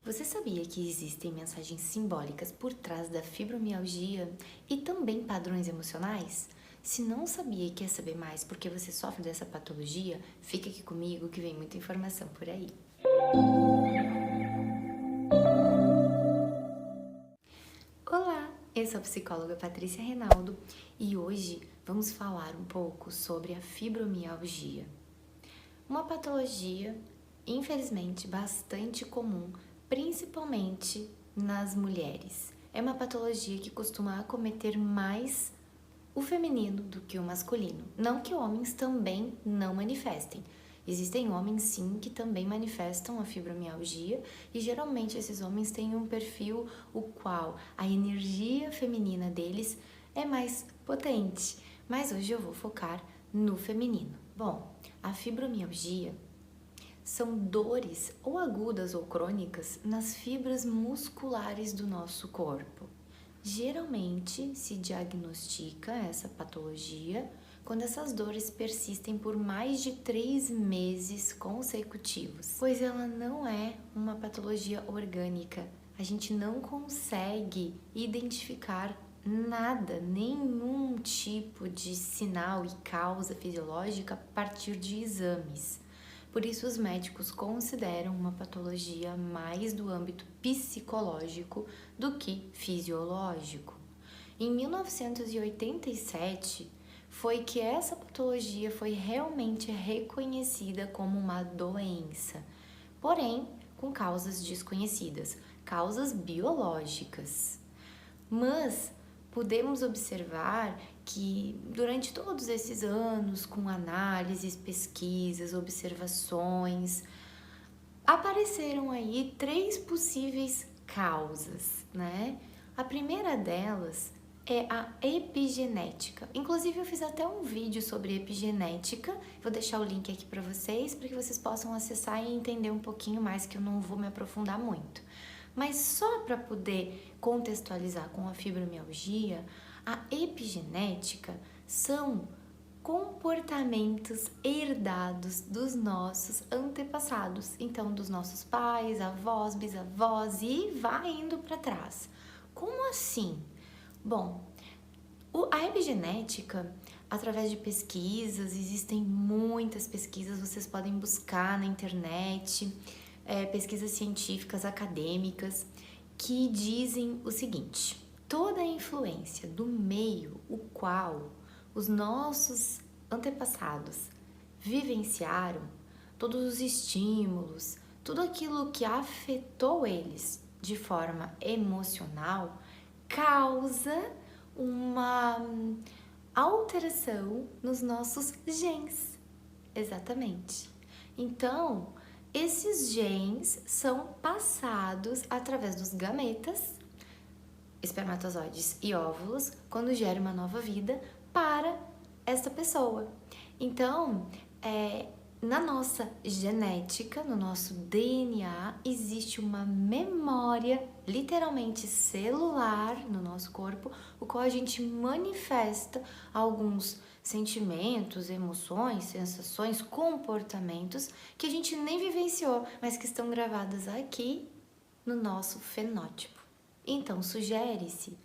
Você sabia que existem mensagens simbólicas por trás da fibromialgia e também padrões emocionais? Se não sabia e quer saber mais porque você sofre dessa patologia, fica aqui comigo que vem muita informação por aí. Olá, eu sou a psicóloga Patrícia Reinaldo e hoje vamos falar um pouco sobre a fibromialgia. Uma patologia, infelizmente, bastante comum, principalmente nas mulheres. É uma patologia que costuma acometer mais o feminino do que o masculino. Não que homens também não manifestem. Existem homens, sim, que também manifestam a fibromialgia e geralmente esses homens têm um perfil o qual a energia feminina deles é mais potente. Mas hoje eu vou focar no feminino. Bom, a fibromialgia são dores ou agudas ou crônicas nas fibras musculares do nosso corpo. Geralmente se diagnostica essa patologia quando essas dores persistem por mais de 3 meses consecutivos, pois ela não é uma patologia orgânica. A gente não consegue identificar nada, nenhum tipo de sinal e causa fisiológica a partir de exames. Por isso, os médicos consideram uma patologia mais do âmbito psicológico do que fisiológico. Em 1987, foi que essa patologia foi realmente reconhecida como uma doença, porém com causas desconhecidas, causas biológicas. Mas podemos observar que durante todos esses anos, com análises, pesquisas, observações, apareceram aí 3 possíveis causas, né? A primeira delas é a epigenética. Inclusive eu fiz até um vídeo sobre epigenética, vou deixar o link aqui para que vocês possam acessar e entender um pouquinho mais, que eu não vou me aprofundar muito. Mas só para poder contextualizar com a fibromialgia, a epigenética são comportamentos herdados dos nossos antepassados, então dos nossos pais, avós, bisavós e vai indo para trás. Como assim? Bom, a epigenética, através de pesquisas, existem muitas pesquisas, vocês podem buscar na internet, pesquisas científicas, acadêmicas, que dizem o seguinte: toda a influência do meio o qual os nossos antepassados vivenciaram, todos os estímulos, tudo aquilo que afetou eles de forma emocional, causa uma alteração nos nossos genes. Exatamente. Então, esses genes são passados através dos gametas, espermatozoides e óvulos, quando gera uma nova vida para esta pessoa. Então, na nossa genética, no nosso DNA, existe uma memória literalmente celular no nosso corpo, o qual a gente manifesta alguns sentimentos, emoções, sensações, comportamentos que a gente nem vivenciou, mas que estão gravadas aqui no nosso fenótipo. Então, sugere-se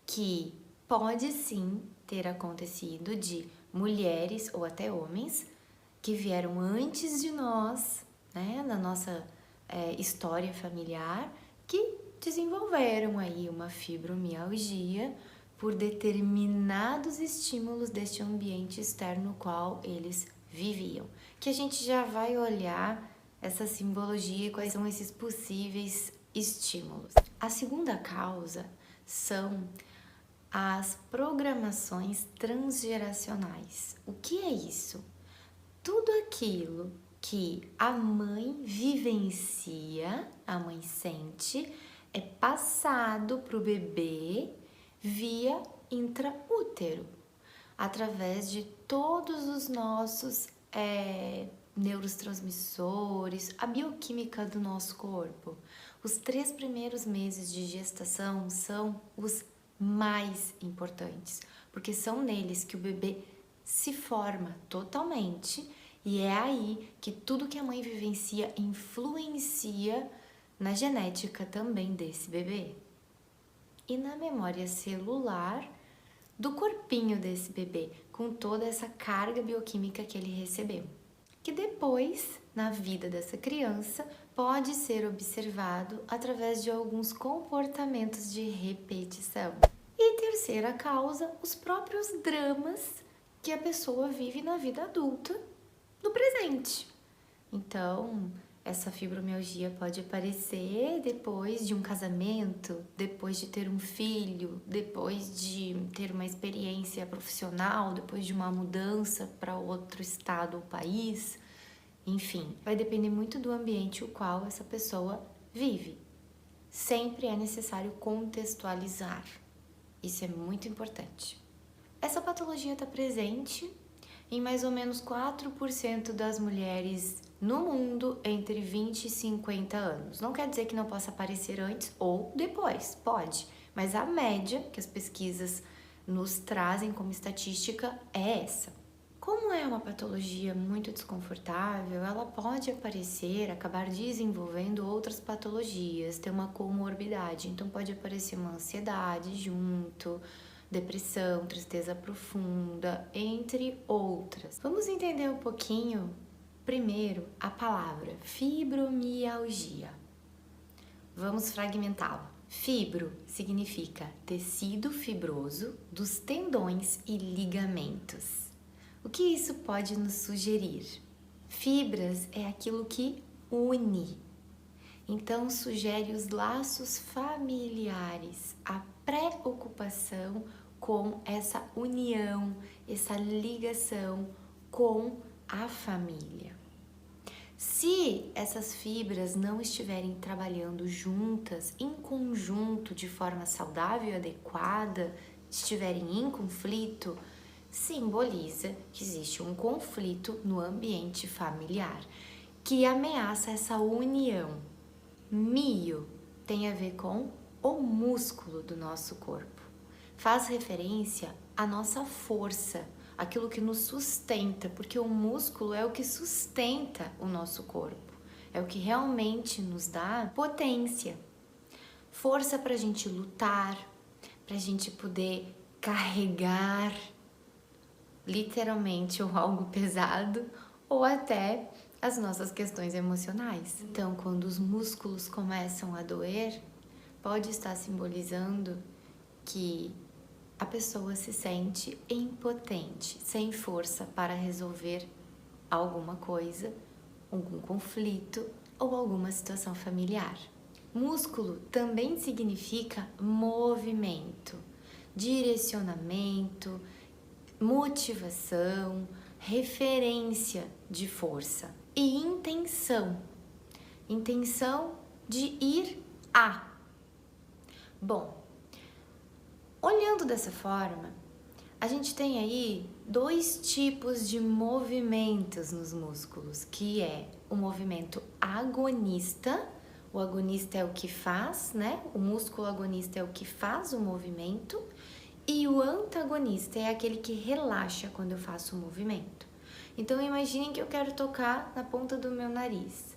que pode sim ter acontecido de mulheres ou até homens que vieram antes de nós, né, na nossa história familiar, que desenvolveram aí uma fibromialgia por determinados estímulos deste ambiente externo no qual eles viviam. Que a gente já vai olhar essa simbologia e quais são esses possíveis estímulos. A segunda causa são as programações transgeracionais. O que é isso? Tudo aquilo que a mãe vivencia, a mãe sente, é passado para o bebê via intraútero, através de todos os nossos neurotransmissores, a bioquímica do nosso corpo. Os 3 primeiros meses de gestação são os mais importantes, porque são neles que o bebê se forma totalmente e é aí que tudo que a mãe vivencia influencia na genética também desse bebê e na memória celular do corpinho desse bebê, com toda essa carga bioquímica que ele recebeu, que depois, na vida dessa criança, pode ser observado através de alguns comportamentos de repetição. E terceira causa, os próprios dramas que a pessoa vive na vida adulta do presente. Então, essa fibromialgia pode aparecer depois de um casamento, depois de ter um filho, depois de ter uma experiência profissional, depois de uma mudança para outro estado ou país. Enfim, vai depender muito do ambiente o qual essa pessoa vive. Sempre é necessário contextualizar. Isso é muito importante. Essa patologia está presente em mais ou menos 4% das mulheres no mundo entre 20 e 50 anos. Não quer dizer que não possa aparecer antes ou depois, pode, mas a média que as pesquisas nos trazem como estatística é essa. Como é uma patologia muito desconfortável, ela pode aparecer, acabar desenvolvendo outras patologias, ter uma comorbidade, então pode aparecer uma ansiedade junto, depressão, tristeza profunda, entre outras. Vamos entender um pouquinho, primeiro, a palavra fibromialgia. Vamos fragmentá-la. Fibro significa tecido fibroso dos tendões e ligamentos. O que isso pode nos sugerir? Fibras é aquilo que une. Então, sugere os laços familiares, a preocupação com essa união, essa ligação com a família. Se essas fibras não estiverem trabalhando juntas, em conjunto, de forma saudável e adequada, estiverem em conflito, simboliza que existe um conflito no ambiente familiar que ameaça essa união. Mio tem a ver com o músculo do nosso corpo. Faz referência à nossa força, aquilo que nos sustenta, porque o músculo é o que sustenta o nosso corpo, é o que realmente nos dá potência, força para a gente lutar, para a gente poder carregar literalmente ou algo pesado, ou até as nossas questões emocionais. Então, quando os músculos começam a doer, pode estar simbolizando que a pessoa se sente impotente, sem força para resolver alguma coisa, algum conflito ou alguma situação familiar. Músculo também significa movimento, direcionamento, motivação, referência de força e intenção. Intenção de ir a. Bom, olhando dessa forma, a gente tem aí dois tipos de movimentos nos músculos, que é o movimento agonista. O agonista é o que faz, né? O músculo agonista é o que faz o movimento. E o antagonista é aquele que relaxa quando eu faço o movimento. Então, imaginem que eu quero tocar na ponta do meu nariz.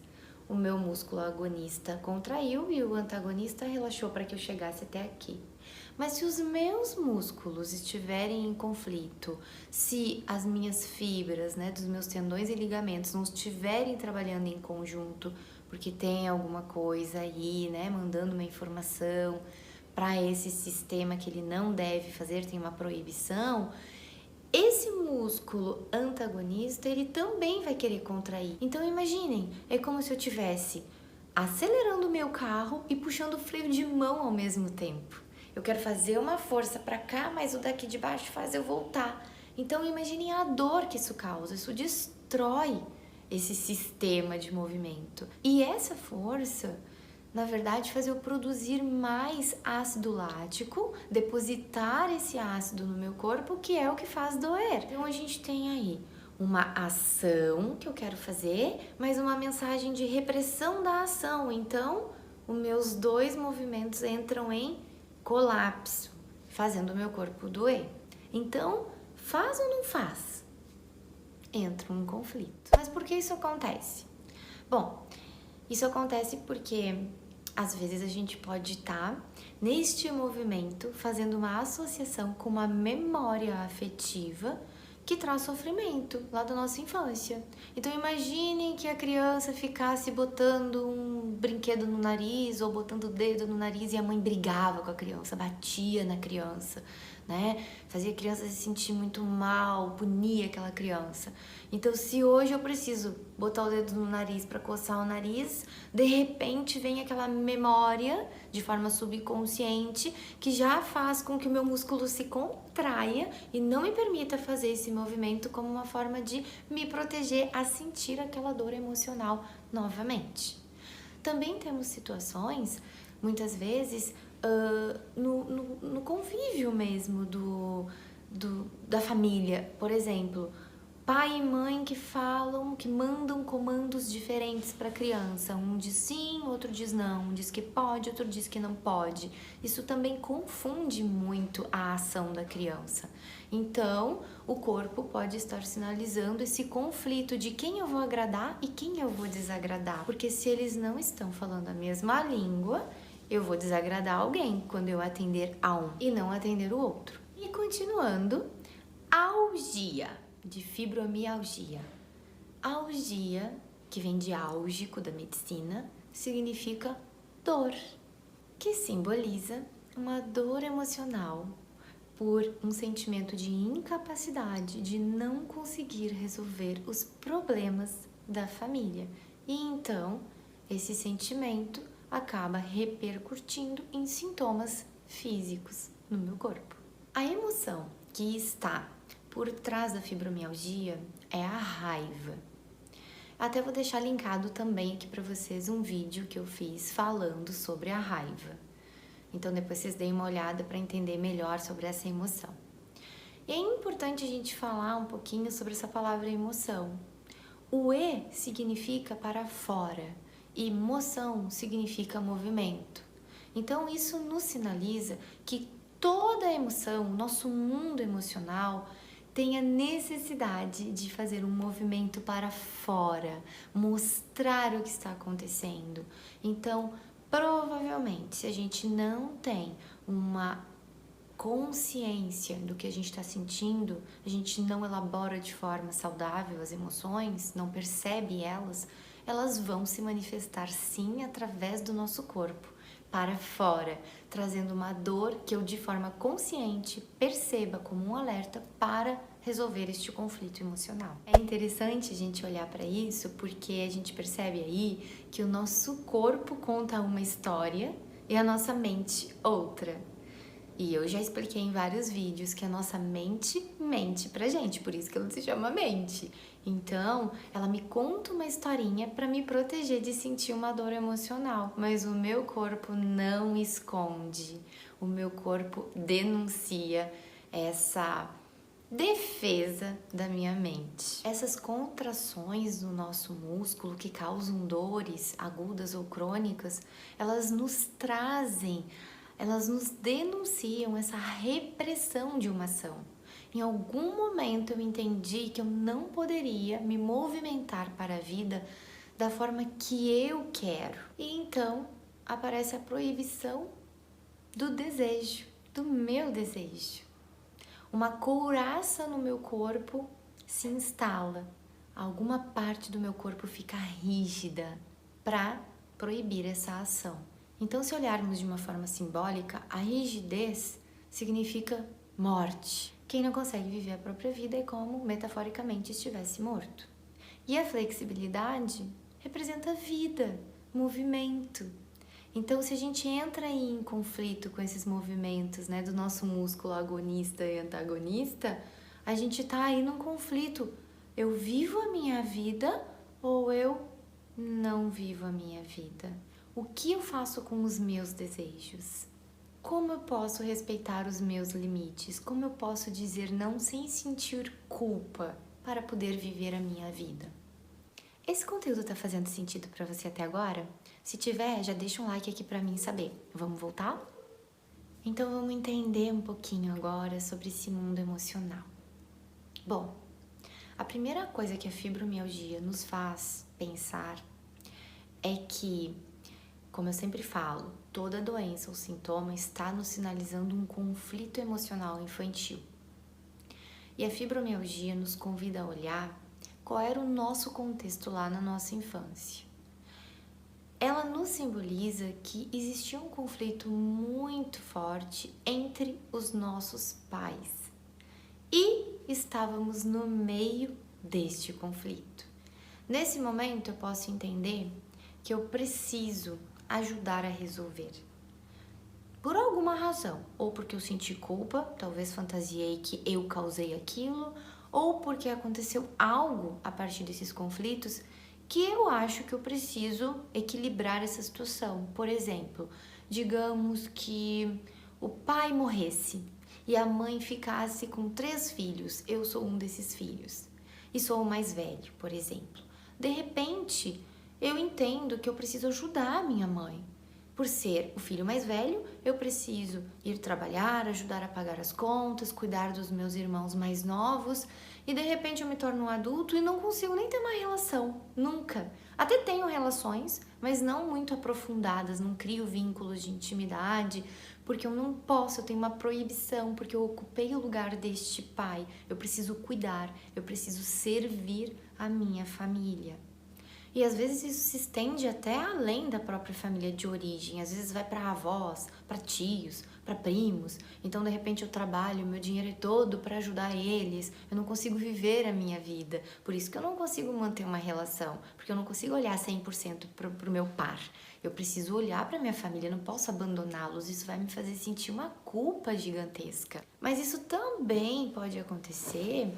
O meu músculo agonista contraiu e o antagonista relaxou para que eu chegasse até aqui. Mas se os meus músculos estiverem em conflito, se as minhas fibras, né, dos meus tendões e ligamentos não estiverem trabalhando em conjunto, porque tem alguma coisa aí, né, mandando uma informação para esse sistema que ele não deve fazer, tem uma proibição, esse músculo antagonista, ele também vai querer contrair. Então, imaginem, é como se eu estivesse acelerando o meu carro e puxando o freio de mão ao mesmo tempo. Eu quero fazer uma força para cá, mas o daqui de baixo faz eu voltar. Então, imaginem a dor que isso causa, isso destrói esse sistema de movimento. E essa força, na verdade, faz eu produzir mais ácido lático, depositar esse ácido no meu corpo, que é o que faz doer. Então, a gente tem aí uma ação que eu quero fazer, mas uma mensagem de repressão da ação. Então, os meus dois movimentos entram em colapso, fazendo o meu corpo doer. Então, faz ou não faz? Entra um conflito. Mas por que isso acontece? Bom, isso acontece porque às vezes a gente pode estar neste movimento fazendo uma associação com uma memória afetiva que traz sofrimento lá da nossa infância. Então imagine que a criança ficasse botando um brinquedo no nariz ou botando o dedo no nariz e a mãe brigava com a criança, batia na criança, né? Fazia a criança se sentir muito mal, punia aquela criança. Então, se hoje eu preciso botar o dedo no nariz para coçar o nariz, de repente vem aquela memória de forma subconsciente que já faz com que o meu músculo se contraia e não me permita fazer esse movimento como uma forma de me proteger a sentir aquela dor emocional novamente. Também temos situações, muitas vezes, no convívio mesmo da família. Por exemplo, pai e mãe que falam, que mandam comandos diferentes para a criança. Um diz sim, outro diz não. Um diz que pode, outro diz que não pode. Isso também confunde muito a ação da criança. Então, o corpo pode estar sinalizando esse conflito de quem eu vou agradar e quem eu vou desagradar. Porque se eles não estão falando a mesma língua, eu vou desagradar alguém quando eu atender a um e não atender o outro. E continuando, algia, de fibromialgia. Algia, que vem de álgico da medicina, significa dor, que simboliza uma dor emocional por um sentimento de incapacidade de não conseguir resolver os problemas da família. E então, esse sentimento acaba repercutindo em sintomas físicos no meu corpo. A emoção que está por trás da fibromialgia é a raiva. Até vou deixar linkado também aqui para vocês um vídeo que eu fiz falando sobre a raiva. Então depois vocês deem uma olhada para entender melhor sobre essa emoção. E é importante a gente falar um pouquinho sobre essa palavra emoção. O E significa para fora e moção significa movimento. Então isso nos sinaliza que toda emoção, nosso mundo emocional, tem a necessidade de fazer um movimento para fora, mostrar o que está acontecendo. Então, provavelmente, se a gente não tem uma consciência do que a gente está sentindo, a gente não elabora de forma saudável as emoções, não percebe elas vão se manifestar sim através do nosso corpo, para fora, trazendo uma dor que eu de forma consciente perceba como um alerta para resolver este conflito emocional. É interessante a gente olhar para isso porque a gente percebe aí que o nosso corpo conta uma história e a nossa mente outra. E eu já expliquei em vários vídeos que a nossa mente mente pra gente, por isso que ela se chama mente. Então, ela me conta uma historinha para me proteger de sentir uma dor emocional, mas o meu corpo não esconde. O meu corpo denuncia essa defesa da minha mente. Essas contrações do nosso músculo que causam dores agudas ou crônicas, elas nos denunciam essa repressão de uma ação. Em algum momento eu entendi que eu não poderia me movimentar para a vida da forma que eu quero. E então aparece a proibição do desejo, do meu desejo. Uma couraça no meu corpo se instala. Alguma parte do meu corpo fica rígida para proibir essa ação. Então, se olharmos de uma forma simbólica, a rigidez significa morte. Quem não consegue viver a própria vida é como, metaforicamente, estivesse morto. E a flexibilidade representa vida, movimento. Então, se a gente entra em conflito com esses movimentos, né, do nosso músculo agonista e antagonista, a gente tá aí num conflito. Eu vivo a minha vida ou eu não vivo a minha vida? O que eu faço com os meus desejos? Como eu posso respeitar os meus limites? Como eu posso dizer não sem sentir culpa para poder viver a minha vida? Esse conteúdo tá fazendo sentido para você até agora? Se tiver, já deixa um like aqui para mim saber. Vamos voltar? Então vamos entender um pouquinho agora sobre esse mundo emocional. Bom, a primeira coisa que a fibromialgia nos faz pensar é que Como eu sempre falo, toda doença ou sintoma está nos sinalizando um conflito emocional infantil. E a fibromialgia nos convida a olhar qual era o nosso contexto lá na nossa infância. Ela nos simboliza que existia um conflito muito forte entre os nossos pais e estávamos no meio deste conflito. Nesse momento eu posso entender que eu preciso ajudar a resolver. Por alguma razão, ou porque eu senti culpa, talvez fantasiei que eu causei aquilo, ou porque aconteceu algo a partir desses conflitos que eu acho que eu preciso equilibrar essa situação. Por exemplo, digamos que o pai morresse e a mãe ficasse com 3 filhos, eu sou um desses filhos e sou o mais velho, por exemplo. De repente, eu entendo que eu preciso ajudar a minha mãe. Por ser o filho mais velho, eu preciso ir trabalhar, ajudar a pagar as contas, cuidar dos meus irmãos mais novos e de repente eu me torno um adulto e não consigo nem ter uma relação, nunca. Até tenho relações, mas não muito aprofundadas, não crio vínculos de intimidade, porque eu não posso, eu tenho uma proibição, porque eu ocupei o lugar deste pai. Eu preciso cuidar, eu preciso servir a minha família. E às vezes isso se estende até além da própria família de origem. Às vezes vai para avós, para tios, para primos. Então, de repente, eu trabalho, meu dinheiro é todo para ajudar eles. Eu não consigo viver a minha vida. Por isso que eu não consigo manter uma relação. Porque eu não consigo olhar 100% para o meu par. Eu preciso olhar para minha família, eu não posso abandoná-los. Isso vai me fazer sentir uma culpa gigantesca. Mas isso também pode acontecer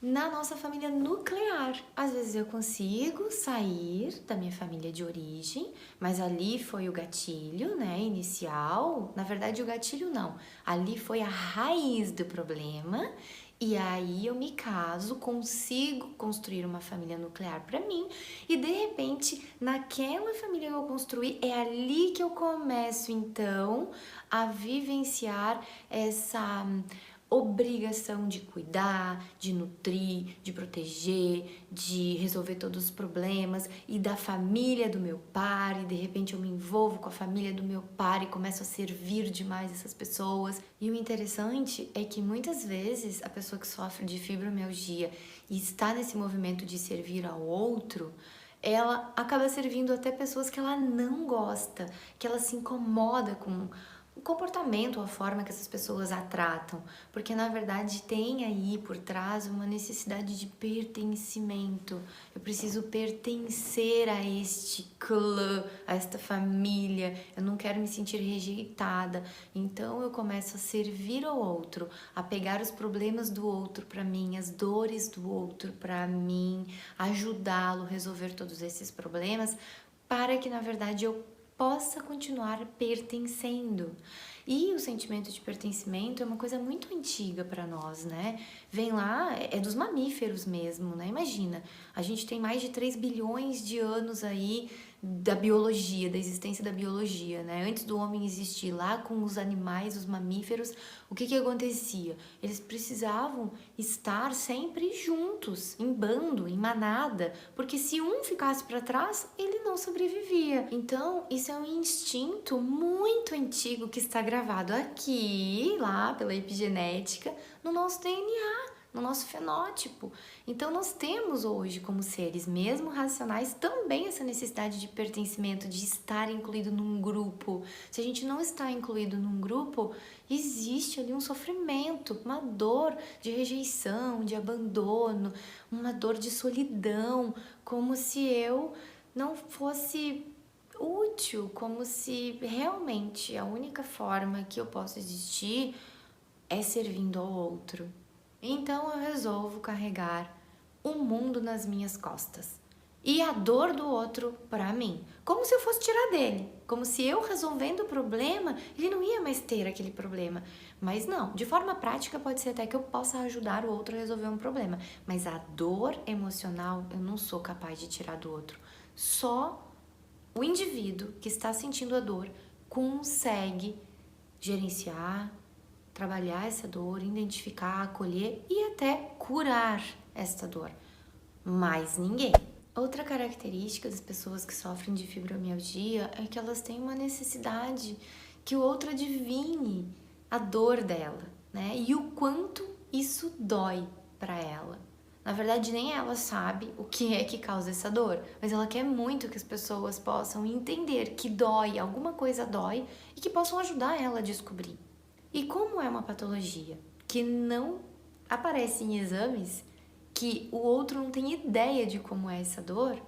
na nossa família nuclear. Às vezes eu consigo sair da minha família de origem, mas ali foi o gatilho, né, inicial. Na verdade, o gatilho não. Ali foi a raiz do problema. E aí eu me caso, consigo construir uma família nuclear para mim e de repente, naquela família que eu construí, é ali que eu começo então a vivenciar essa obrigação de cuidar, de nutrir, de proteger, de resolver todos os problemas e da família do meu par, e de repente eu me envolvo com a família do meu par e começo a servir demais essas pessoas. E o interessante é que muitas vezes a pessoa que sofre de fibromialgia e está nesse movimento de servir ao outro, ela acaba servindo até pessoas que ela não gosta, que ela se incomoda com o comportamento, a forma que essas pessoas a tratam, porque na verdade tem aí por trás uma necessidade de pertencimento. Eu preciso pertencer a este clã, a esta família, eu não quero me sentir rejeitada. Então eu começo a servir ao outro, a pegar os problemas do outro para mim, as dores do outro para mim, ajudá-lo a resolver todos esses problemas, para que na verdade eu possa continuar pertencendo. E o sentimento de pertencimento é uma coisa muito antiga para nós, né? Vem lá, é dos mamíferos mesmo, né? Imagina, a gente tem mais de 3 bilhões de anos aí da biologia, da existência da biologia, né? Antes do homem existir lá com os animais, os mamíferos, o que acontecia? Eles precisavam estar sempre juntos, em bando, em manada, porque se um ficasse para trás, ele não sobrevivia. Então, isso é um instinto muito antigo que está gravado aqui, lá pela epigenética, no nosso DNA, no nosso fenótipo. Então nós temos hoje, como seres mesmo racionais, também essa necessidade de pertencimento, de estar incluído num grupo. Se a gente não está incluído num grupo, existe ali um sofrimento, uma dor de rejeição, de abandono, uma dor de solidão, como se eu não fosse útil, como se realmente a única forma que eu posso existir é servindo ao outro. Então eu resolvo carregar o mundo nas minhas costas e a dor do outro para mim, como se eu fosse tirar dele, como se eu resolvendo o problema, ele não ia mais ter aquele problema. Mas não, de forma prática pode ser até que eu possa ajudar o outro a resolver um problema, mas a dor emocional eu não sou capaz de tirar do outro. Só o indivíduo que está sentindo a dor consegue gerenciar, trabalhar essa dor, identificar, acolher e até curar esta dor. Mas ninguém. Outra característica das pessoas que sofrem de fibromialgia é que elas têm uma necessidade que o outro adivinhe a dor dela, né? E o quanto isso dói para ela. Na verdade, nem ela sabe o que é que causa essa dor, mas ela quer muito que as pessoas possam entender que dói, alguma coisa dói, e que possam ajudar ela a descobrir. E como é uma patologia que não aparece em exames, que o outro não tem ideia de como é essa dor,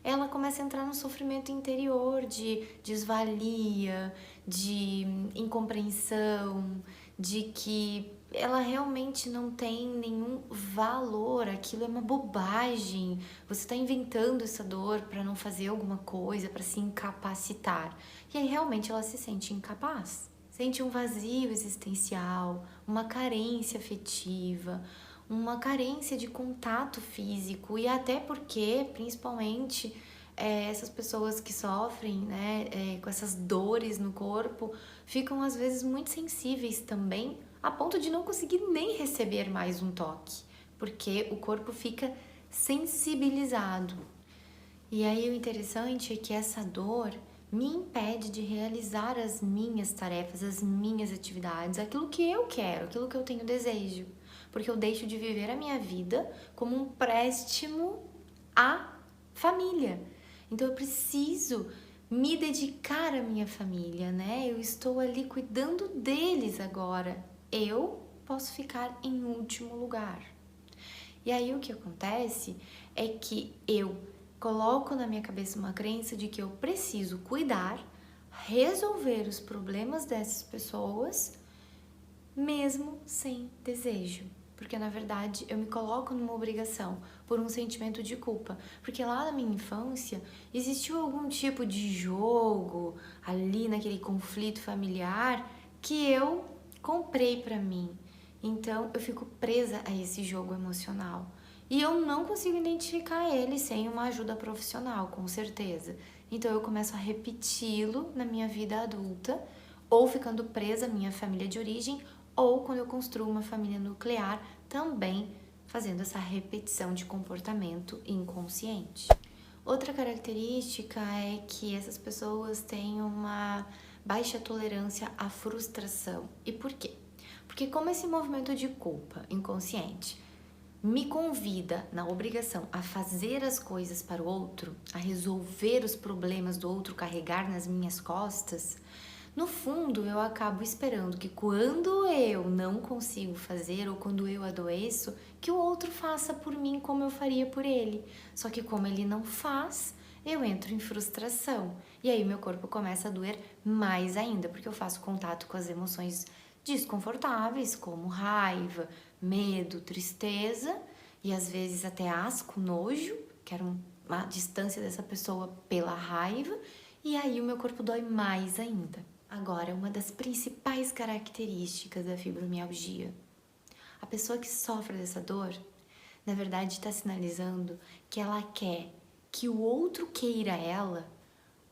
ela começa a entrar no sofrimento interior de desvalia, de incompreensão, de que ela realmente não tem nenhum valor, aquilo é uma bobagem, você está inventando essa dor para não fazer alguma coisa, para se incapacitar. E aí realmente ela se sente incapaz, sente um vazio existencial, uma carência afetiva, uma carência de contato físico e até porque, principalmente, essas pessoas que sofrem, né, com essas dores no corpo, ficam às vezes muito sensíveis também, a ponto de não conseguir nem receber mais um toque, porque o corpo fica sensibilizado. E aí o interessante é que essa dor me impede de realizar as minhas tarefas, as minhas atividades, aquilo que eu quero, aquilo que eu tenho desejo. Porque eu deixo de viver a minha vida como um préstimo à família. Então eu preciso me dedicar à minha família, né? Eu estou ali cuidando deles agora. Eu posso ficar em último lugar. E aí o que acontece é que eu coloco na minha cabeça uma crença de que eu preciso cuidar, resolver os problemas dessas pessoas, mesmo sem desejo. Porque na verdade eu me coloco numa obrigação por um sentimento de culpa. Porque lá na minha infância existiu algum tipo de jogo ali naquele conflito familiar que eu comprei pra mim. Então eu fico presa a esse jogo emocional. E eu não consigo identificar ele sem uma ajuda profissional, com certeza. Então eu começo a repeti-lo na minha vida adulta, ou ficando presa à minha família de origem, ou quando eu construo uma família nuclear, também fazendo essa repetição de comportamento inconsciente. Outra característica é que essas pessoas têm uma baixa tolerância à frustração. E por quê? Porque como esse movimento de culpa inconsciente me convida na obrigação a fazer as coisas para o outro, a resolver os problemas do outro, carregar nas minhas costas, no fundo eu acabo esperando que quando eu não consigo fazer ou quando eu adoeço, que o outro faça por mim como eu faria por ele. Só que como ele não faz, eu entro em frustração. E aí meu corpo começa a doer mais ainda, porque eu faço contato com as emoções desconfortáveis, como raiva, medo, tristeza e às vezes até asco, nojo, quero uma distância dessa pessoa pela raiva, e aí o meu corpo dói mais ainda. Agora, uma das principais características da fibromialgia. A pessoa que sofre dessa dor, na verdade, está sinalizando que ela quer que o outro queira ela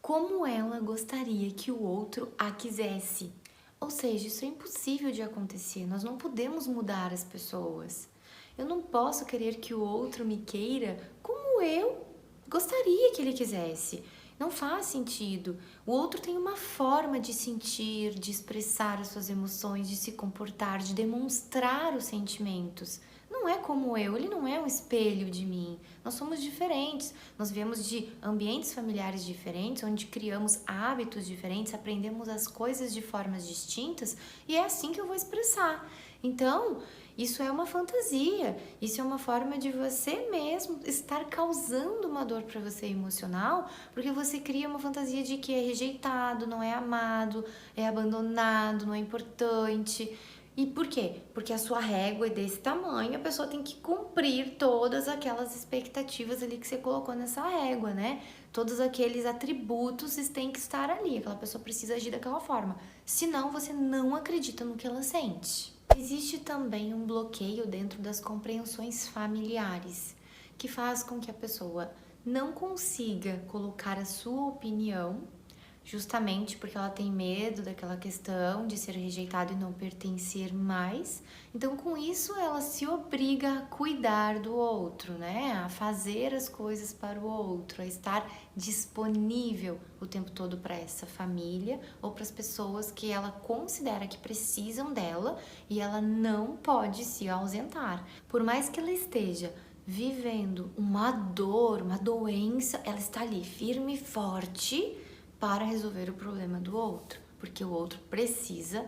como ela gostaria que o outro a quisesse. Ou seja, isso é impossível de acontecer, nós não podemos mudar as pessoas. Eu não posso querer que o outro me queira como eu gostaria que ele quisesse. Não faz sentido. O outro tem uma forma de sentir, de expressar as suas emoções, de se comportar, de demonstrar os sentimentos. Não é como eu, ele não é um espelho de mim. Nós somos diferentes. Nós viemos de ambientes familiares diferentes, onde criamos hábitos diferentes, aprendemos as coisas de formas distintas e é assim que eu vou expressar. Então, isso é uma fantasia, isso é uma forma de você mesmo estar causando uma dor para você emocional, porque você cria uma fantasia de que é rejeitado, não é amado, é abandonado, não é importante. E por quê? Porque a sua régua é desse tamanho, a pessoa tem que cumprir todas aquelas expectativas ali que você colocou nessa régua, né? Todos aqueles atributos têm que estar ali, aquela pessoa precisa agir daquela forma. Senão você não acredita no que ela sente. Existe também um bloqueio dentro das compreensões familiares, que faz com que a pessoa não consiga colocar a sua opinião justamente porque ela tem medo daquela questão de ser rejeitada e não pertencer mais. Então, com isso, ela se obriga a cuidar do outro, né? A fazer as coisas para o outro, a estar disponível o tempo todo para essa família ou para as pessoas que ela considera que precisam dela e ela não pode se ausentar. Por mais que ela esteja vivendo uma dor, uma doença, ela está ali firme e forte para resolver o problema do outro, porque o outro precisa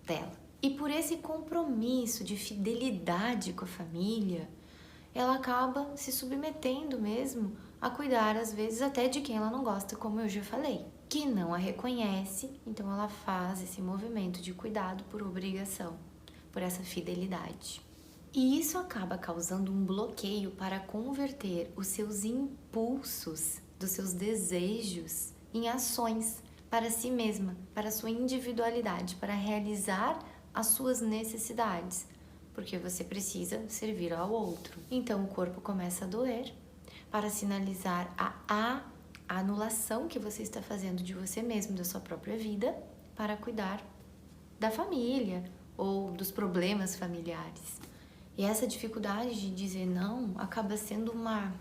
dela. E por esse compromisso de fidelidade com a família, ela acaba se submetendo mesmo a cuidar, às vezes, até de quem ela não gosta, como eu já falei, que não a reconhece, então ela faz esse movimento de cuidado por obrigação, por essa fidelidade. E isso acaba causando um bloqueio para converter os seus impulsos, dos seus desejos, em ações para si mesma, para a sua individualidade, para realizar as suas necessidades, porque você precisa servir ao outro. Então o corpo começa a doer para sinalizar a anulação que você está fazendo de você mesmo, da sua própria vida, para cuidar da família ou dos problemas familiares. E essa dificuldade de dizer não acaba sendo uma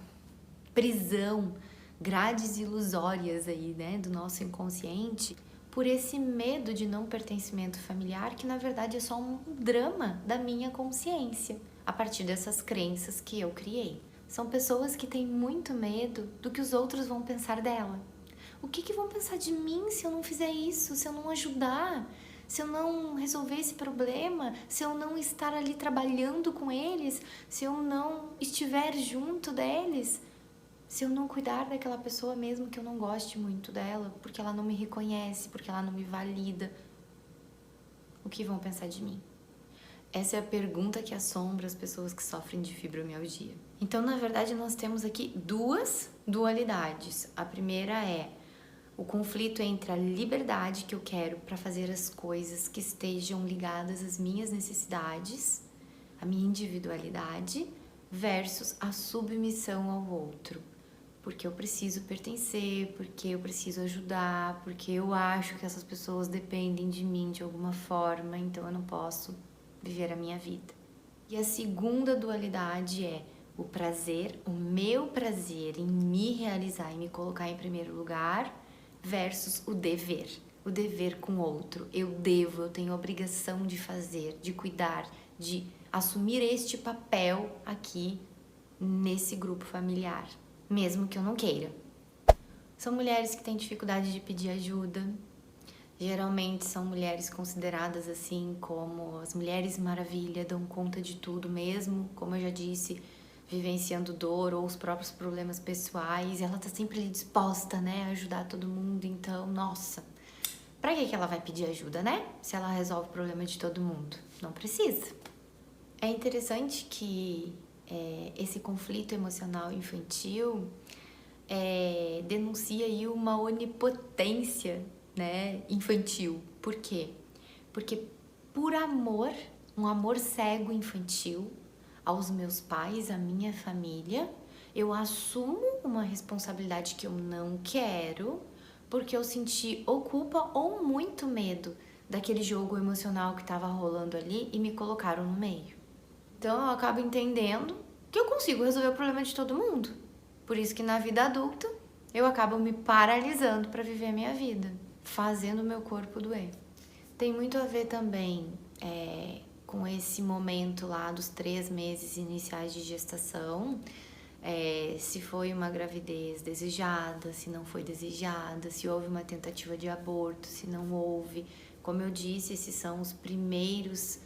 prisão, grades ilusórias aí, né, do nosso inconsciente, por esse medo de não pertencimento familiar, que na verdade é só um drama da minha consciência, a partir dessas crenças que eu criei. São pessoas que têm muito medo do que os outros vão pensar dela. O que vão pensar de mim se eu não fizer isso, se eu não ajudar? Se eu não resolver esse problema, se eu não estar ali trabalhando com eles, se eu não estiver junto deles, se eu não cuidar daquela pessoa mesmo que eu não goste muito dela, porque ela não me reconhece, porque ela não me valida, o que vão pensar de mim? Essa é a pergunta que assombra as pessoas que sofrem de fibromialgia. Então, na verdade, nós temos aqui duas dualidades. A primeira é o conflito entre a liberdade que eu quero para fazer as coisas que estejam ligadas às minhas necessidades, a minha individualidade, versus a submissão ao outro. Porque eu preciso pertencer, porque eu preciso ajudar, porque eu acho que essas pessoas dependem de mim de alguma forma, então eu não posso viver a minha vida. E a segunda dualidade é o prazer, o meu prazer em me realizar e me colocar em primeiro lugar, versus o dever com o outro. Eu devo, eu tenho a obrigação de fazer, de cuidar, de assumir este papel aqui nesse grupo familiar, mesmo que eu não queira. São mulheres que têm dificuldade de pedir ajuda. Geralmente são mulheres consideradas assim como as mulheres maravilha, dão conta de tudo mesmo, como eu já disse, vivenciando dor ou os próprios problemas pessoais, e ela tá sempre ali disposta, né, a ajudar todo mundo. Então, nossa, pra que ela vai pedir ajuda, né? Se ela resolve o problema de todo mundo. Não precisa. É interessante que esse conflito emocional infantil denuncia aí uma onipotência, né, infantil. Por quê? Porque por amor, um amor cego infantil, aos meus pais, à minha família, eu assumo uma responsabilidade que eu não quero, porque eu senti ou culpa ou muito medo daquele jogo emocional que estava rolando ali e me colocaram no meio. Então eu acabo entendendo que eu consigo resolver o problema de todo mundo. Por isso que na vida adulta eu acabo me paralisando para viver a minha vida, fazendo o meu corpo doer. Tem muito a ver também com esse momento lá dos 3 meses iniciais de gestação, se foi uma gravidez desejada, se não foi desejada, se houve uma tentativa de aborto, se não houve. Como eu disse, esses são os primeiros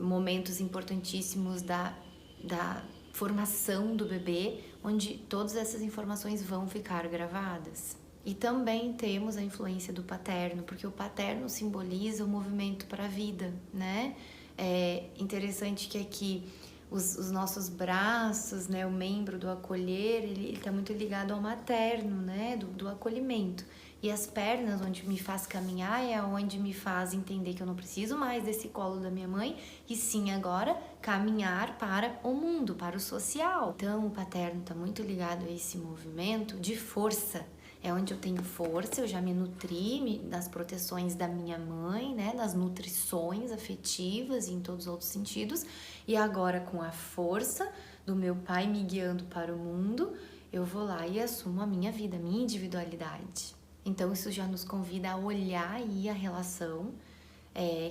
momentos importantíssimos da formação do bebê, onde todas essas informações vão ficar gravadas. E também temos a influência do paterno, porque o paterno simboliza o movimento para a vida, né? É interessante que aqui os nossos braços, né, o membro do acolher, ele está muito ligado ao materno, né, do acolhimento. E as pernas, onde me faz caminhar, é onde me faz entender que eu não preciso mais desse colo da minha mãe, e sim agora caminhar para o mundo, para o social. Então o paterno está muito ligado a esse movimento de força. é onde eu tenho força, eu já me nutri nas proteções da minha mãe, né, nas nutrições afetivas e em todos os outros sentidos, e agora com a força do meu pai me guiando para o mundo, eu vou lá e assumo a minha vida, a minha individualidade. Então isso já nos convida a olhar aí a relação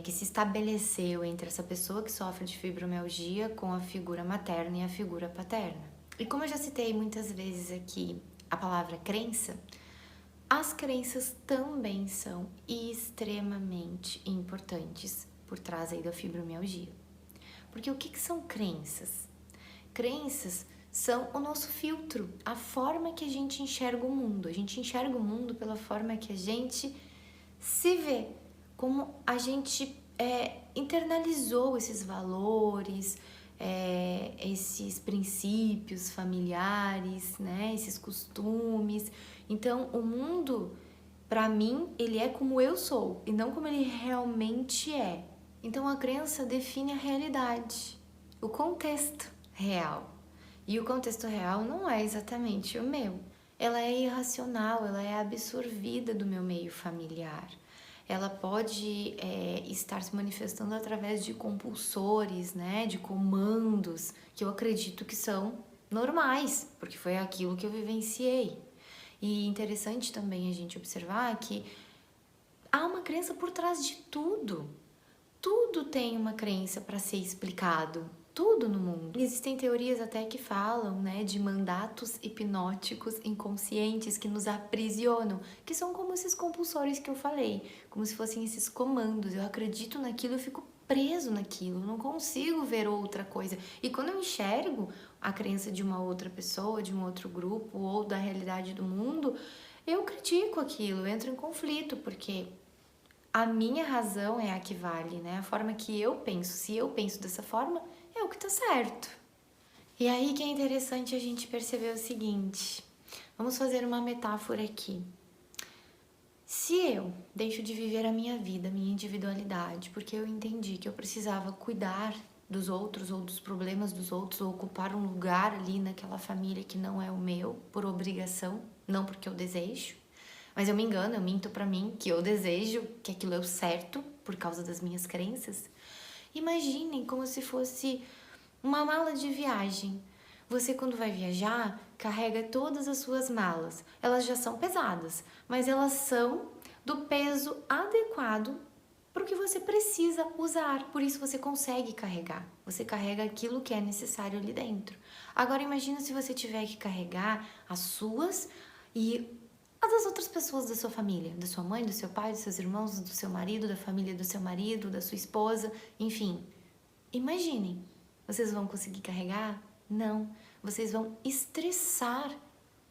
que se estabeleceu entre essa pessoa que sofre de fibromialgia com a figura materna e a figura paterna. E como eu já citei muitas vezes aqui a palavra crença, as crenças também são extremamente importantes por trás aí da fibromialgia. Porque o que são crenças? Crenças são o nosso filtro, a forma que a gente enxerga o mundo. A gente enxerga o mundo pela forma que a gente se vê, como a gente internalizou esses valores, esses princípios familiares, né, esses costumes. Então, o mundo, para mim, ele é como eu sou e não como ele realmente é. Então, a crença define a realidade, o contexto real. E o contexto real não é exatamente o meu. Ela é irracional, ela é absorvida do meu meio familiar. Ela pode estar se manifestando através de compulsores, né, de comandos, que eu acredito que são normais, porque foi aquilo que eu vivenciei. E interessante também a gente observar que há uma crença por trás de tudo. Tudo tem uma crença para ser explicado, tudo no mundo. Existem teorias até que falam, né, de mandatos hipnóticos inconscientes que nos aprisionam, que são como esses compulsores que eu falei, como se fossem esses comandos. Eu acredito naquilo, eu fico preso naquilo, não consigo ver outra coisa. E quando eu enxergo a crença de uma outra pessoa, de um outro grupo ou da realidade do mundo, eu critico aquilo, eu entro em conflito, porque a minha razão é a que vale, né? A forma que eu penso, se eu penso dessa forma, é o que tá certo. E aí que é interessante a gente perceber o seguinte, vamos fazer uma metáfora aqui. Se eu deixo de viver a minha vida, a minha individualidade, porque eu entendi que eu precisava cuidar dos outros ou dos problemas dos outros, ou ocupar um lugar ali naquela família que não é o meu, por obrigação, não porque eu desejo, mas eu me engano, eu minto pra mim que eu desejo, que aquilo é o certo por causa das minhas crenças. Imaginem como se fosse uma mala de viagem. Você, quando vai viajar, carrega todas as suas malas. Elas já são pesadas, mas elas são do peso adequado para o que você precisa usar. Por isso você consegue carregar. Você carrega aquilo que é necessário ali dentro. Agora imagina se você tiver que carregar as suas e as das outras pessoas da sua família, da sua mãe, do seu pai, dos seus irmãos, do seu marido, da família do seu marido, da sua esposa, enfim. Imaginem, vocês vão conseguir carregar? Não, vocês vão estressar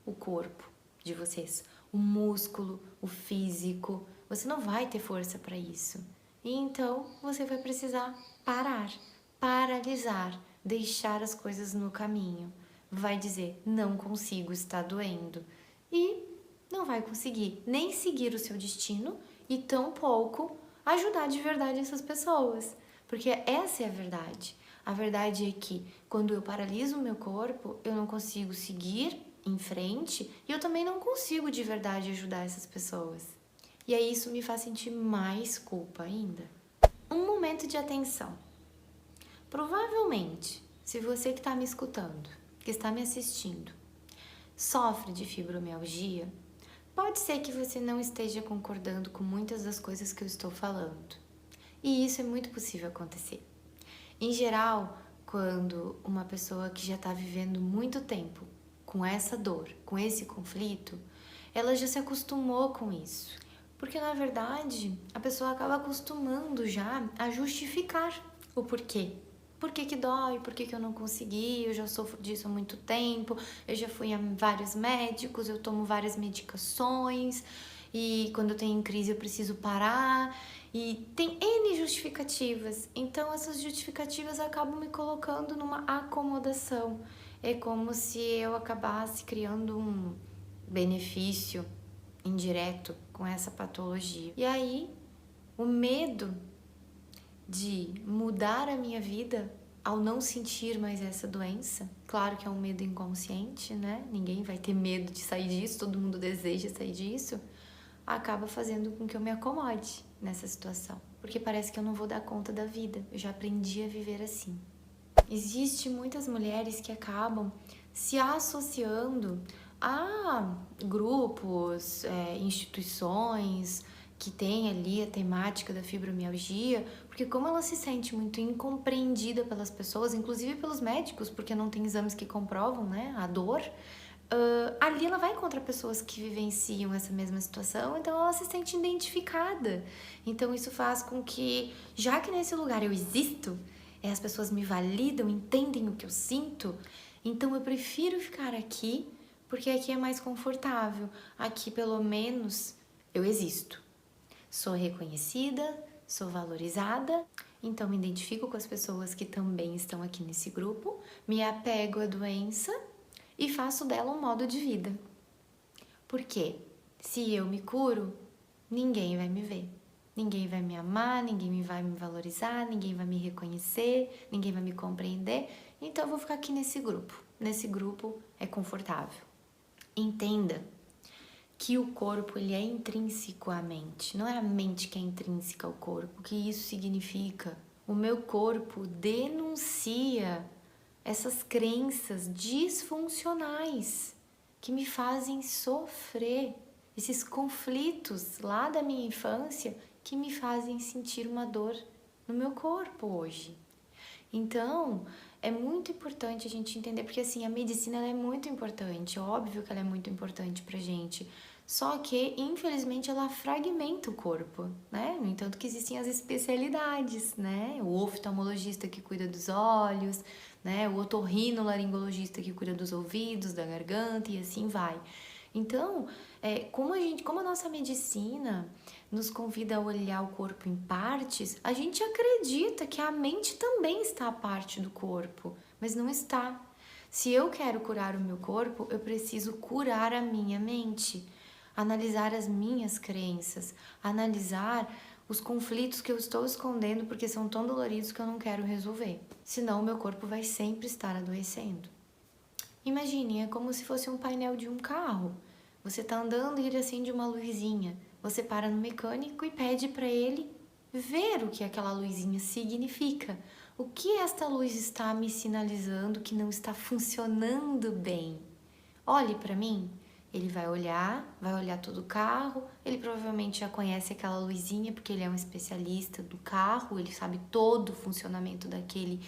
o corpo de vocês, o músculo, o físico. Você não vai ter força para isso. E então você vai precisar parar, paralisar, deixar as coisas no caminho. Vai dizer, não consigo, está doendo. E não vai conseguir nem seguir o seu destino e tampouco ajudar de verdade essas pessoas. Porque essa é a verdade. A verdade é que quando eu paraliso o meu corpo, eu não consigo seguir em frente e eu também não consigo de verdade ajudar essas pessoas. E aí isso me faz sentir mais culpa ainda. Um momento de atenção. Provavelmente, se você que está me escutando, que está me assistindo, sofre de fibromialgia, pode ser que você não esteja concordando com muitas das coisas que eu estou falando. E isso é muito possível acontecer. Em geral, quando uma pessoa que já está vivendo muito tempo com essa dor, com esse conflito, ela já se acostumou com isso. Porque, na verdade, a pessoa acaba acostumando já a justificar o porquê. Por que que dói? Por que que eu não consegui? Eu já sofro disso há muito tempo, eu já fui a vários médicos, eu tomo várias medicações e quando eu tenho crise eu preciso parar. E tem N justificativas, então essas justificativas acabam me colocando numa acomodação. É como se eu acabasse criando um benefício indireto com essa patologia. E aí, o medo de mudar a minha vida ao não sentir mais essa doença, claro que é um medo inconsciente, né? Ninguém vai ter medo de sair disso, todo mundo deseja sair disso, acaba fazendo com que eu me acomode nessa situação, porque parece que eu não vou dar conta da vida, eu já aprendi a viver assim. Existem muitas mulheres que acabam se associando a grupos, instituições que têm ali a temática da fibromialgia, porque como ela se sente muito incompreendida pelas pessoas, inclusive pelos médicos, porque não tem exames que comprovam, né, a dor, ali ela vai encontrar pessoas que vivenciam essa mesma situação, então ela se sente identificada. Então isso faz com que, já que nesse lugar eu existo, as pessoas me validam, entendem o que eu sinto, então eu prefiro ficar aqui, porque aqui é mais confortável. Aqui pelo menos eu existo. Sou reconhecida, sou valorizada, então me identifico com as pessoas que também estão aqui nesse grupo, me apego à doença e faço dela um modo de vida. Por quê? Se eu me curo, ninguém vai me ver. Ninguém vai me amar, ninguém vai me valorizar, ninguém vai me reconhecer, ninguém vai me compreender. Então eu vou ficar aqui nesse grupo. Nesse grupo é confortável. Entenda que o corpo ele é intrínseco à mente. Não é a mente que é intrínseca ao corpo. O que isso significa? O meu corpo denuncia essas crenças disfuncionais que me fazem sofrer, esses conflitos lá da minha infância que me fazem sentir uma dor no meu corpo hoje. Então, é muito importante a gente entender, porque assim, a medicina ela é muito importante, óbvio que ela é muito importante pra gente, só que, infelizmente, ela fragmenta o corpo, né? No entanto que existem as especialidades, né? O oftalmologista que cuida dos olhos, né? O otorrinolaringologista que cuida dos ouvidos, da garganta e assim vai. Então, como a nossa medicina nos convida a olhar o corpo em partes, a gente acredita que a mente também está a parte do corpo, mas não está. Se eu quero curar o meu corpo, eu preciso curar a minha mente, analisar as minhas crenças, analisar os conflitos que eu estou escondendo porque são tão doloridos que eu não quero resolver. Senão o meu corpo vai sempre estar adoecendo. Imagine, é como se fosse um painel de um carro. Você está andando e ele acende uma luzinha. Você para no mecânico e pede para ele ver o que aquela luzinha significa. O que esta luz está me sinalizando que não está funcionando bem? Olhe para mim. Ele vai olhar todo o carro, ele provavelmente já conhece aquela luzinha porque ele é um especialista do carro, ele sabe todo o funcionamento daquele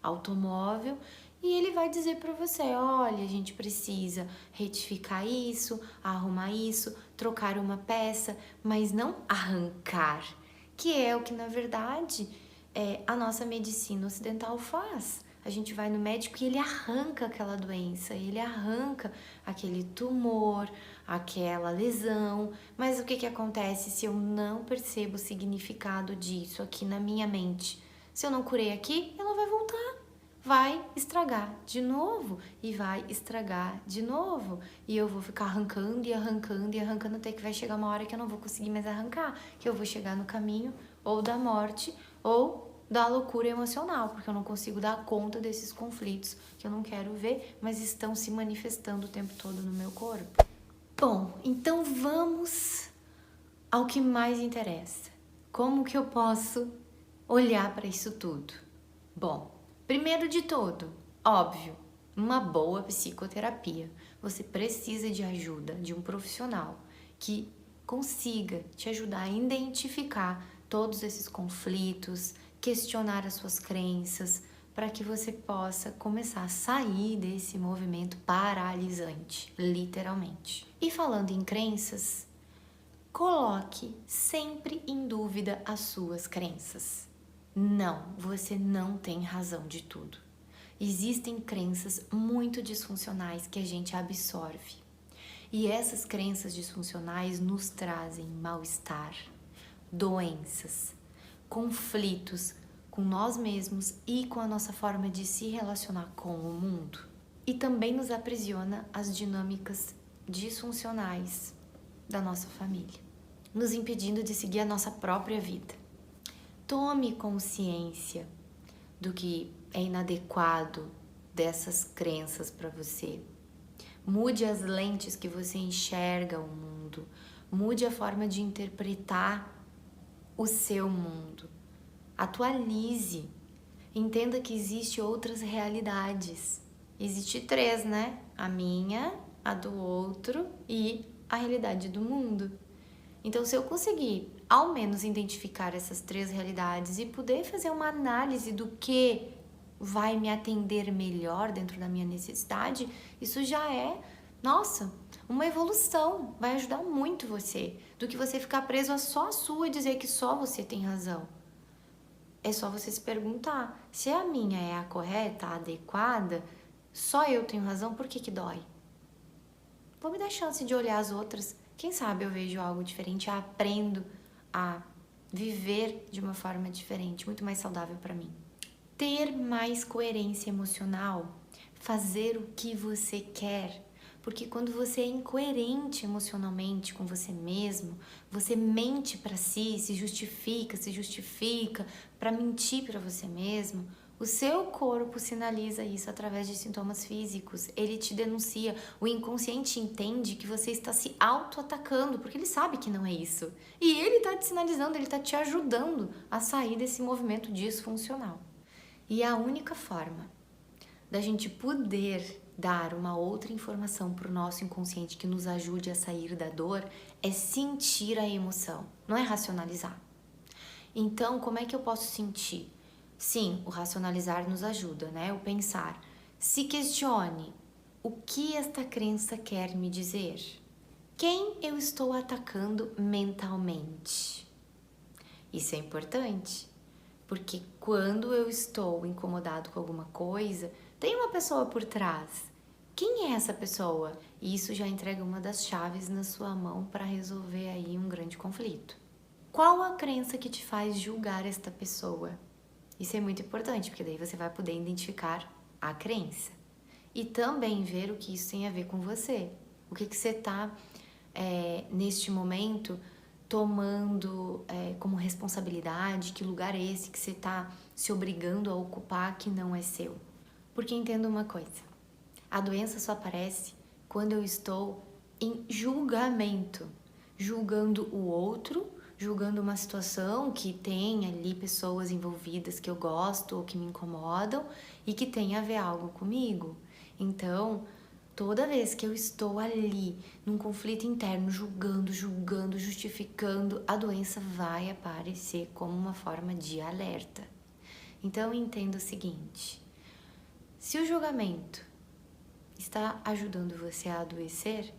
automóvel e ele vai dizer para você, olha, a gente precisa retificar isso, arrumar isso, trocar uma peça, mas não arrancar, que é o que na verdade a nossa medicina ocidental faz. A gente vai no médico e ele arranca aquela doença, ele arranca aquele tumor, aquela lesão. Mas o que acontece se eu não percebo o significado disso aqui na minha mente? Se eu não curei aqui, ela vai voltar, vai estragar de novo e vai estragar de novo. E eu vou ficar arrancando e arrancando e arrancando até que vai chegar uma hora que eu não vou conseguir mais arrancar, que eu vou chegar no caminho ou da morte ou da loucura emocional, porque eu não consigo dar conta desses conflitos que eu não quero ver, mas estão se manifestando o tempo todo no meu corpo. Bom, então vamos ao que mais interessa. Como que eu posso olhar para isso tudo? Bom, primeiro de tudo, óbvio, uma boa psicoterapia. Você precisa de ajuda de um profissional que consiga te ajudar a identificar todos esses conflitos, questionar as suas crenças, para que você possa começar a sair desse movimento paralisante, literalmente. E falando em crenças, coloque sempre em dúvida as suas crenças. Não, você não tem razão de tudo. Existem crenças muito disfuncionais que a gente absorve. E essas crenças disfuncionais nos trazem mal-estar, doenças, conflitos com nós mesmos e com a nossa forma de se relacionar com o mundo. E também nos aprisiona as dinâmicas disfuncionais da nossa família, nos impedindo de seguir a nossa própria vida. Tome consciência do que é inadequado dessas crenças para você. Mude as lentes que você enxerga o mundo. Mude a forma de interpretar o seu mundo. Atualize. Entenda que existem outras realidades. Existe 3, né? A minha, a do outro e a realidade do mundo. Então, se eu conseguir ao menos identificar essas 3 realidades e poder fazer uma análise do que vai me atender melhor dentro da minha necessidade, isso já é, nossa, uma evolução. Vai ajudar muito você, do que você ficar preso a só a sua e dizer que só você tem razão. É só você se perguntar, se a minha é a correta, a adequada, só eu tenho razão, por que que dói? Vou me dar chance de olhar as outras. Quem sabe eu vejo algo diferente, aprendo a viver de uma forma diferente, muito mais saudável para mim. Ter mais coerência emocional, fazer o que você quer. Porque quando você é incoerente emocionalmente com você mesmo, você mente para si, se justifica para mentir para você mesmo, o seu corpo sinaliza isso através de sintomas físicos. Ele te denuncia. O inconsciente entende que você está se auto-atacando, porque ele sabe que não é isso. E ele está te sinalizando, ele está te ajudando a sair desse movimento disfuncional. E a única forma da gente poder dar uma outra informação para o nosso inconsciente que nos ajude a sair da dor é sentir a emoção, não é racionalizar. Então, como é que eu posso sentir? Sim, o racionalizar nos ajuda, né? O pensar. Se questione, o que esta crença quer me dizer? Quem eu estou atacando mentalmente? Isso é importante, porque quando eu estou incomodado com alguma coisa, tem uma pessoa por trás. Quem é essa pessoa? E isso já entrega uma das chaves na sua mão para resolver aí um grande conflito. Qual a crença que te faz julgar esta pessoa? Isso é muito importante, porque daí você vai poder identificar a crença. E também ver o que isso tem a ver com você. O que você está, neste momento, tomando como responsabilidade, que lugar é esse que você está se obrigando a ocupar que não é seu. Porque entenda uma coisa, a doença só aparece quando eu estou em julgamento, julgando o outro, julgando uma situação que tem ali pessoas envolvidas que eu gosto ou que me incomodam e que tem a ver algo comigo. Então, toda vez que eu estou ali num conflito interno, julgando, justificando, a doença vai aparecer como uma forma de alerta. Então, entenda o seguinte, se o julgamento está ajudando você a adoecer,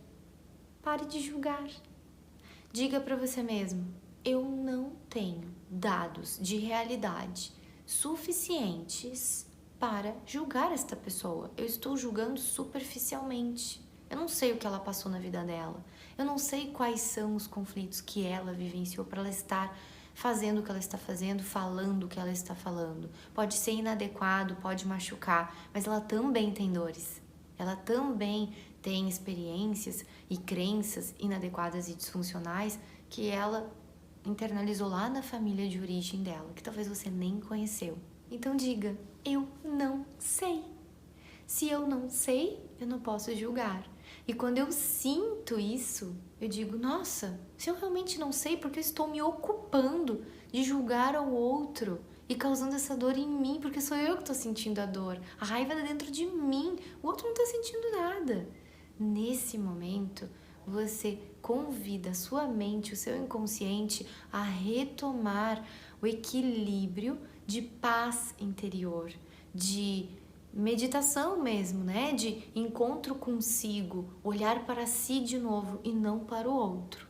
pare de julgar. Diga para você mesmo, eu não tenho dados de realidade suficientes para julgar esta pessoa. Eu estou julgando superficialmente. Eu não sei o que ela passou na vida dela. Eu não sei quais são os conflitos que ela vivenciou para ela estar fazendo o que ela está fazendo, falando o que ela está falando. Pode ser inadequado, pode machucar, mas ela também tem dores. Ela também tem experiências e crenças inadequadas e disfuncionais que ela internalizou lá na família de origem dela, que talvez você nem conheceu. Então diga, eu não sei. Se eu não sei, eu não posso julgar. E quando eu sinto isso, eu digo, nossa, se eu realmente não sei, porque eu estou me ocupando de julgar ao outro e causando essa dor em mim, porque sou eu que estou sentindo a dor. A raiva está dentro de mim, o outro não está sentindo nada. Nesse momento, você convida a sua mente, o seu inconsciente a retomar o equilíbrio de paz interior, de meditação mesmo, né? De encontro consigo, olhar para si de novo e não para o outro.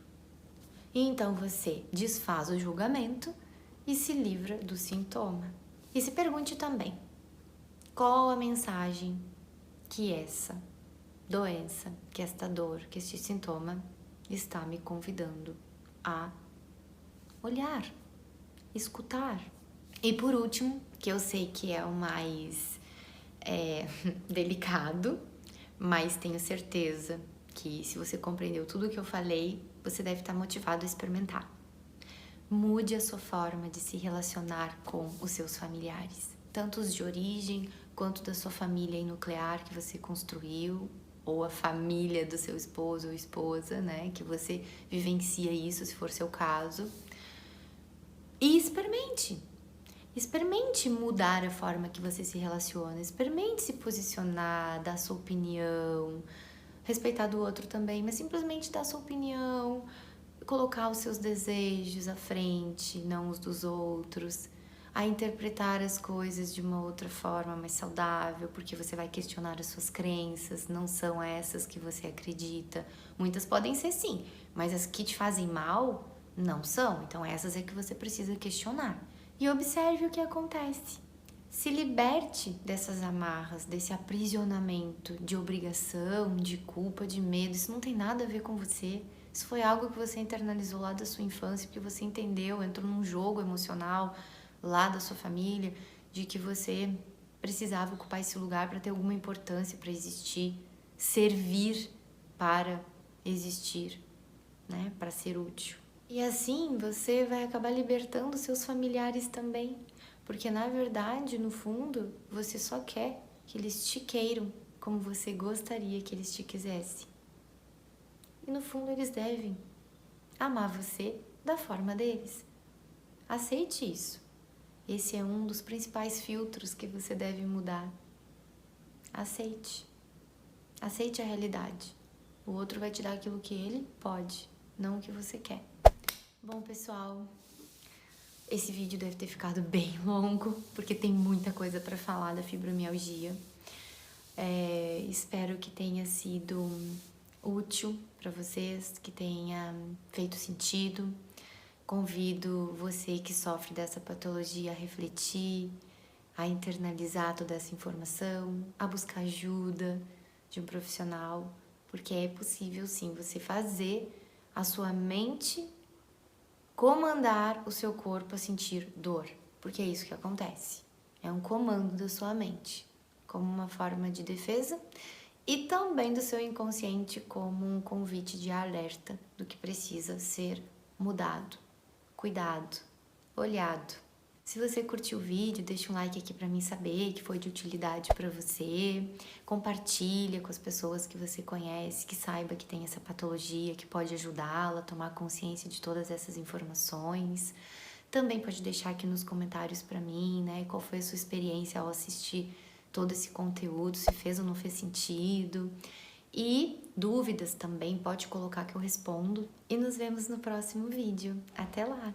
E então você desfaz o julgamento e se livra do sintoma. E se pergunte também, qual a mensagem que essa doença, que esta dor, que este sintoma está me convidando a olhar, escutar. E por último, que eu sei que é o mais delicado, mas tenho certeza que se você compreendeu tudo o que eu falei, você deve estar motivado a experimentar. Mude a sua forma de se relacionar com os seus familiares. tanto os de origem quanto da sua família nuclear que você construiu, ou a família do seu esposo ou esposa, né? Que você vivencia isso, se for seu caso. E experimente. Experimente mudar a forma que você se relaciona. Experimente se posicionar, dar sua opinião, respeitar do outro também, mas simplesmente dar sua opinião, colocar os seus desejos à frente, não os dos outros, a interpretar as coisas de uma outra forma mais saudável, porque você vai questionar as suas crenças, não são essas que você acredita. Muitas podem ser sim, mas as que te fazem mal não são, então essas é que você precisa questionar. E observe o que acontece. Se liberte dessas amarras, desse aprisionamento de obrigação, de culpa, de medo. Isso não tem nada a ver com você. Isso foi algo que você internalizou lá da sua infância, porque você entendeu, entrou num jogo emocional lá da sua família, de que você precisava ocupar esse lugar para ter alguma importância, para existir, servir para existir, né? Para ser útil. E assim você vai acabar libertando seus familiares também, porque na verdade, no fundo, você só quer que eles te queiram como você gostaria que eles te quisessem. E no fundo eles devem amar você da forma deles. Aceite isso. Esse é um dos principais filtros que você deve mudar. Aceite. Aceite a realidade. O outro vai te dar aquilo que ele pode, não o que você quer. Bom, pessoal, esse vídeo deve ter ficado bem longo, porque tem muita coisa para falar da fibromialgia. Espero que tenha sido útil para vocês, que tenha feito sentido. Convido você que sofre dessa patologia a refletir, a internalizar toda essa informação, a buscar ajuda de um profissional, porque é possível sim você fazer a sua mente comandar o seu corpo a sentir dor, porque é isso que acontece. É um comando da sua mente, como uma forma de defesa, e também do seu inconsciente como um convite de alerta do que precisa ser mudado, cuidado, olhado. Se você curtiu o vídeo, deixa um like aqui para mim saber que foi de utilidade para você. Compartilha com as pessoas que você conhece, que saiba que tem essa patologia, que pode ajudá-la a tomar consciência de todas essas informações. Também pode deixar aqui nos comentários para mim, né, qual foi a sua experiência ao assistir todo esse conteúdo, se fez ou não fez sentido. E dúvidas também pode colocar que eu respondo. E nos vemos no próximo vídeo. Até lá!